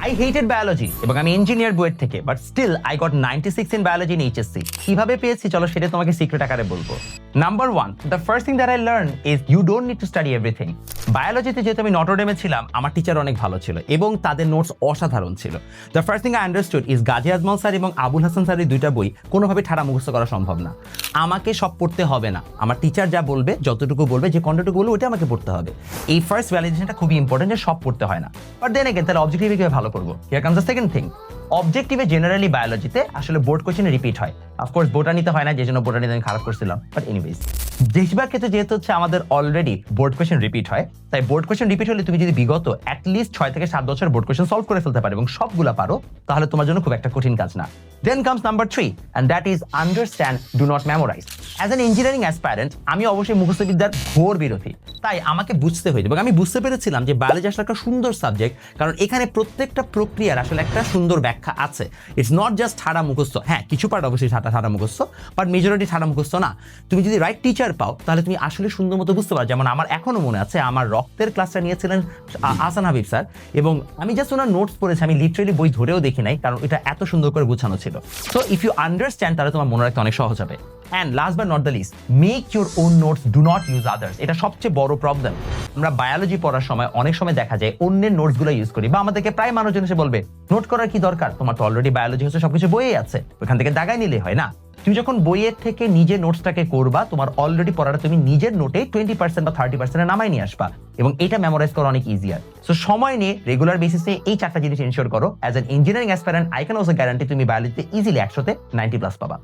I hated biology এবং আমি engineer বইয়ের থেকে, but still I got 96 in biology in HSC. কিভাবে পেয়েছি চলো সেটা তোমাকে সিক্রেট আকারে বলবো। Number 1, the first thing that I learn is you don't need to study everything. বায়োলজিতে যেহেতু আমি নটরডেমে ছিলাম, আমার টিচার অনেক ভালো ছিল এবং তাদের নোটস অসাধারণ ছিল। The first thing I understood is Gazi Ajmal sir এবং আবুল হাসান স্যারের দুইটা বই কোনোভাবে ঠাড়া মুখস্থ করা সম্ভব না। আমাকে সব পড়তে হবে না, আমার টিচার যা বলবে, যতটুকু বলবে, যে কন্টেন্টটুকু বলবে ওটা আমাকে পড়তে হবে। এই ফার্স্ট ভ্যালিডেশনটা খুবই ইম্পর্টেন্ট, যে সব পড়তে হয় না। বাট দেন এগেন, তাহলে অবজেক্টিভে কিভাবে ভালো করবো? Here comes the second thing. অবজেক্টিভে জেনারেলি বায়োলজিতে আসলে বোর্ড কোশ্চেনে রিপিট হয়। অফকোর্স বোটানিতে হয় না, যে জন্য বোটানিতে আমি খারাপ করছিলাম, বাট এনিওয়েজ বেশিরভাগ ক্ষেত্রে যেহেতু হচ্ছে আমাদের অলরেডি বোর্ড কোশ্চেন রিপিট হয়, তাই বোর্ড কোশ্চেন রিপিট হলে তুমি যদি বিগত অ্যাটলিস্ট 6 থেকে 7 বছর বোর্ড কোশ্চেন সলভ করে ফেলতে পারো এবং সবগুলা পারো, তাহলে তোমার জন্য খুব একটা কঠিন কাজ না। Then comes number 3, and that is understand, do not memorize. As an engineering aspirant আমি অবশ্যই মুখস্থবিদ্যার ঘোর বিরোধী, তাই আমাকে বুঝতে হয়েছে এবং আমি বুঝতে পেরেছিলাম যে বায়োলজি আসলে একটা সুন্দর সাবজেক্ট, কারণ এখানে প্রত্যেকটা প্রক্রিয়ার আসলে একটা সুন্দর ব্যাখ্যা আছে। ইটস নট জাস্ট ঠাড়া মুখস্থ। হ্যাঁ, কিছু পার্ট অবশ্যই ঠাড়া মুখস্থ, বাট মেজরিটি ঠাড়া মুখস্থ না। তুমি যদি রাইট টিচার পাও, তাহলে তুমি আসলে সুন্দর মতো বুঝতে পারো। যেমন আমার এখনো মনে আছে, আমার রক্তের ক্লাসটা নিয়েছিলেন আহসান হাবিব স্যার, এবং আমি জাস্ট ওনার নোটস পড়েছি, আমি লিটারেলি বই ধরেও দেখি নাই, কারণ এটা এত সুন্দর করে গুছানো ছিল। সো ইফ ইউ আন্ডারস্ট্যান্ড, তাহলে তোমার মনে রাখতে অনেক সহজ হবে। And last but not the least, make your own notes, do not use others. এটা সবচেয়ে বড় প্রবলেম। আমরা বায়োলজি পড়ার সময় অনেক সময় দেখা যায় অন্যের নোটসগুলো ইউজ করি, বা আমাদেরকে প্রায় মানুষজন এসে বলবে নোট করার কি দরকার, তোমার তো অলরেডি বায়োলজি হচ্ছে সবকিছু বইয়ে আছে, ওখান থেকে দাগাই নিলেই হয় না। তুমি যখন বইয়ের থেকে নিজে নোটসটাকে করবা, তোমার অলরেডি পড়াটা তুমি নিজের নোটে 20% বা 30% নামাই নিয়ে আসবা, এবং এটা মেমোরাইজ করা অনেক ইজিয়ার। সো সময় নিয়ে রেগুলার বেসিসে এই 4টা জিনিস এনশিওর করো। As an engineering aspirant I can also guarantee তুমি বায়োলজিতে ইজিলি 100তে 90+ পাবা।